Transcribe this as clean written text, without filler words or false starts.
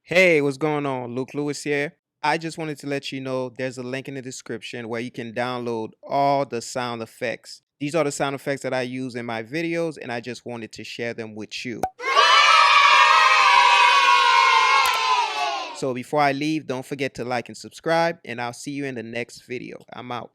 Hey, what's going on? Luc Louis here. I just wanted to let you know there's a link in the description where you can download all the sound effects. These are the sound effects that I use in my videos, and I just wanted to share them with you. So before I leave, don't forget to like and subscribe, and I'll see you in the next video. I'm out.